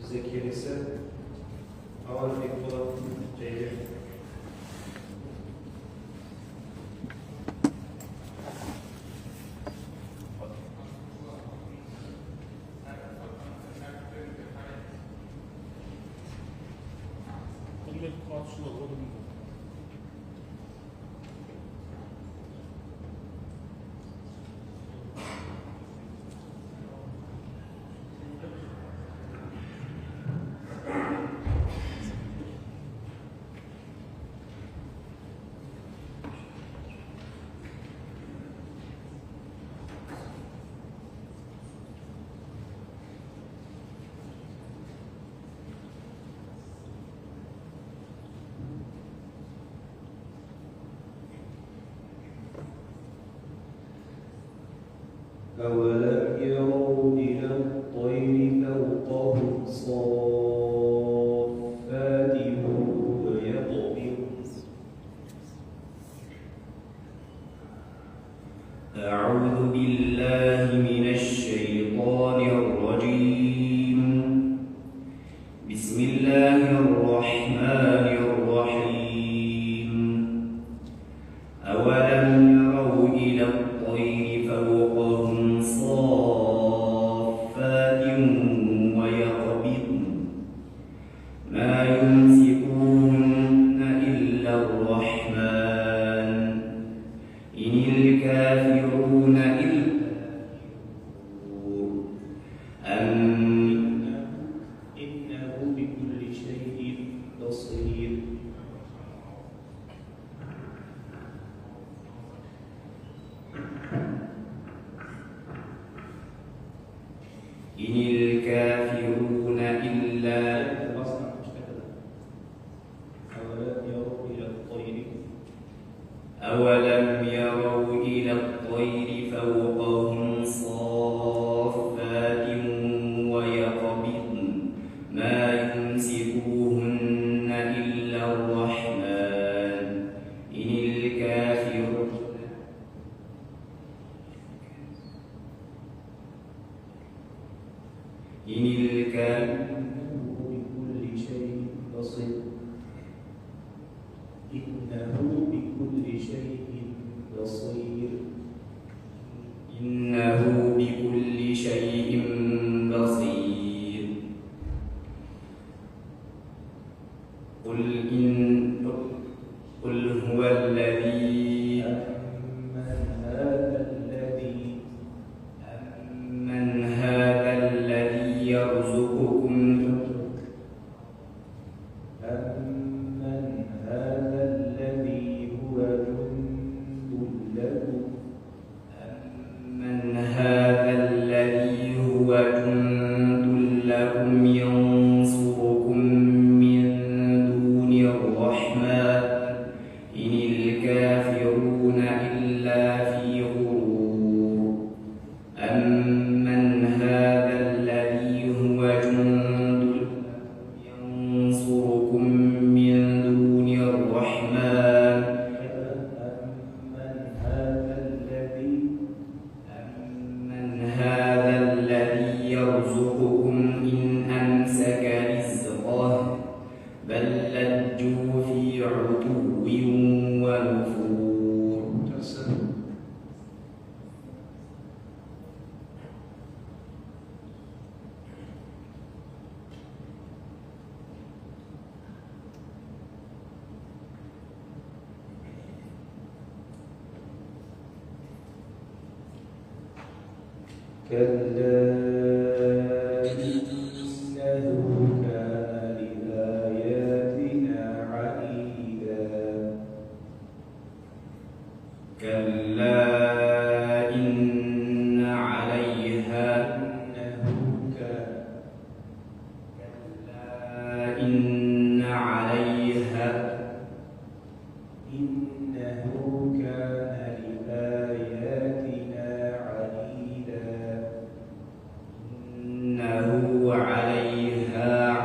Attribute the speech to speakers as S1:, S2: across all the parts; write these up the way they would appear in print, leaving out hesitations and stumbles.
S1: bize gelirse hava bir Polat Ceyli. أولم يروا إلى الطير فوقهم صافات ويقبضن أعوذ بالله من الشيطان الرجيم بسم الله الرحمن الرحيم أولم يروا إلى الطير فوقهم صافات ويقبضن ما يمسكون إلا الرحمن إن الكافرون إلا إنه بكل شيء بصير إن الكافرون إلا أولم يروا إلى الطير فوقهم صافات ويقبضن ما يمسكوهن إلا الرحمن إن الكافرون بكل شيء بصير إنه بكل شيء بصير إنه بكل شيء بصير قل هو الذي أمن هذا الذي يرزقكم ينصركم من دون الرحمن إن الكافرون إلا في غرور أمن هذا الذي هو جند ينصركم من دون الرحمن أمن هذا الذي يرزقكم إن أمسك رزقه بل لجوا في عتو ونفور كلا إنه كان لآياتنا عنيدا كلا إن عليها إنه كان لآياتنا عنيدا إنه عليها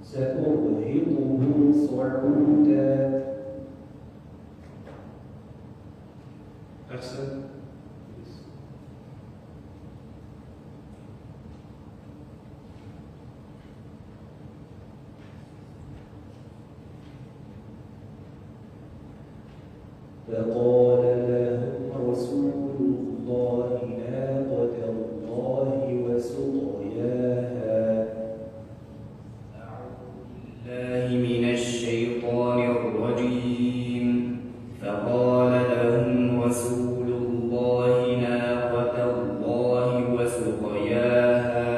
S1: سأرهقه صعودا. أحسن. فقال لهم رسول الله ناقة الله وسقياها.
S2: أعوذ بالله من الشيطان الرجيم. فقال لهم رسول الله ناقة الله وسقياها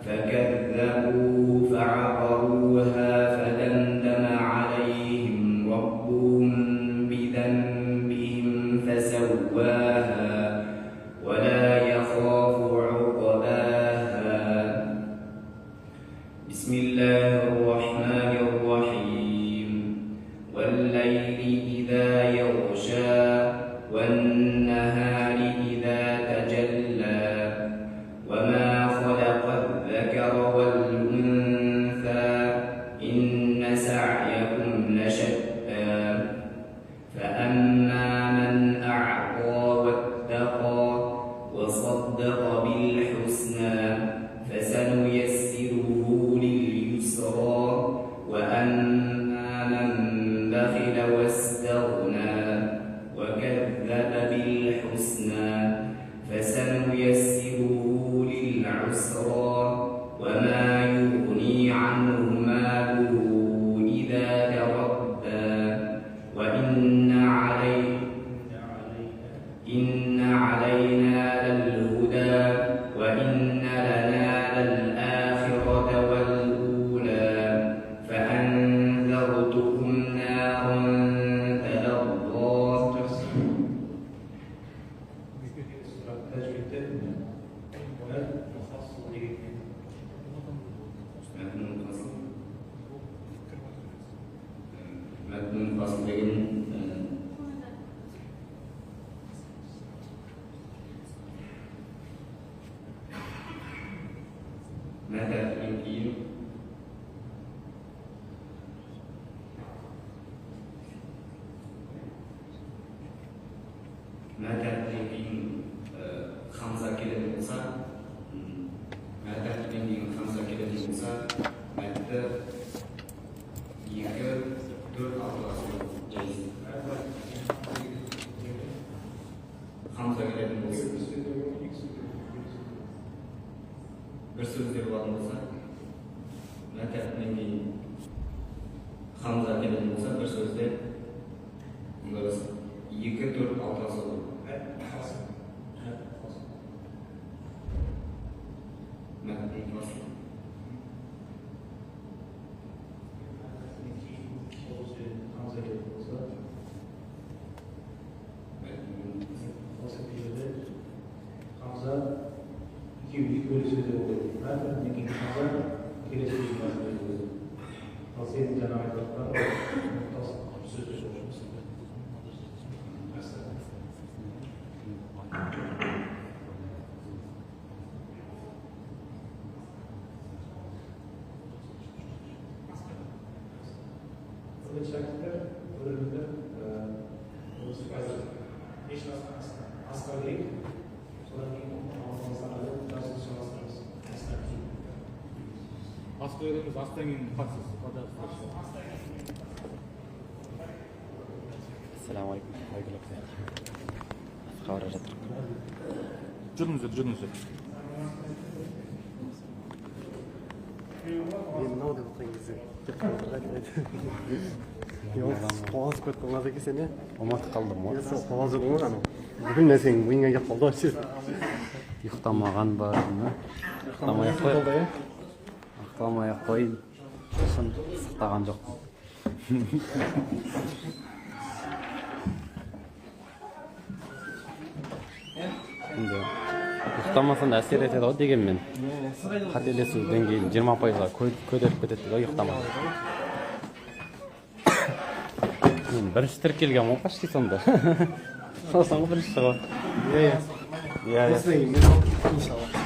S2: فكذبوه فعقروها فدمدم عليهم ربهم بذنبهم فسواها ولا يخاف عقباها. بسم الله الرحمن الرحيم. والليل إذا يغشى والنهار إذا تجلى وما خلق الذكر والأنثى إن سعيكم لشتى فأما من أعطى واتقى وصدق بالحسنى فسنيسره لليسرى وأما من بخل واستغنى وكذب بالحسنى فسنيسره للعسرى وما يغني عنه ماله إذا تردى وإن علينا للهدى وإن لنا للآخرة والأولى فأنذرتكم نارا تلظى. متن فصل ماذا يمكن خمسة كلمة موسى ماذا يمكن خمسة كلمة موسى ماذا يمكن دور أطلس خمسة كلمة موسى برسول ديوان موسى ماذا يمكن خمسة كلمة موسى برسول ديوان يمكن دور أطلس
S3: السلام عليكم. خارج اترك
S4: جنزل
S5: қоғаз көт қоғаз екенсен е?
S3: ұмытып қалдым ғой.
S5: Сол қоғаз ғой анау. Бүкіл нәрсең миыңа келіп қалды ғой.
S3: ұйықтамаған ба? ұйықтамай-ақ қойын. Сосын сықтаған жоқ. Енді ұйықтамасан да әсер етеді ғой дегенмен. Қателесу деңгейін 20%-ға көтеріп кетеді ғой ұйықтамаған. Бірінші тіркелген ғой почти сонда. Сосын ғой бірінші шығады.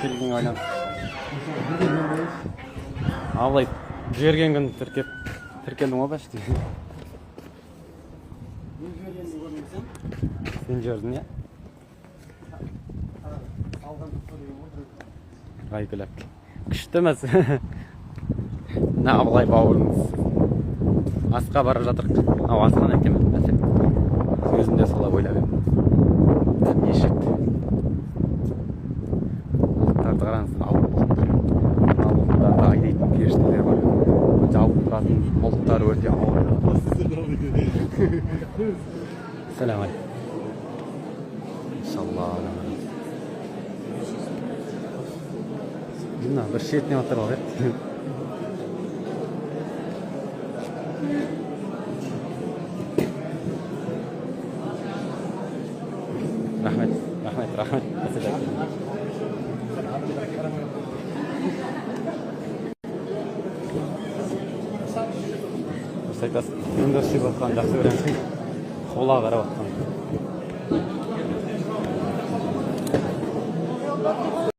S3: Келген ойлан. Алай Жіберген күні тіркелдің ғой почти. Сен жібердің, иә? Райкүләп. Күшті емес. Мына Абылай бауырымыз. Асқа бара жатырық. Ау, асқан екен мәселе. Өзім де солай ойлап едім. Мешіт. Бұлттарды қараңыз, бұлттарды айдайтын періштелер бар. Жауып тұратын бұлттар өте ауыр. Сәлем алейкум. Иншалла. Мына бір шетіне отырып алайық. Рахмет. Дұрыс айтасың. Енді сүйіп отқан жақсы көремін. Қола қарап отқан.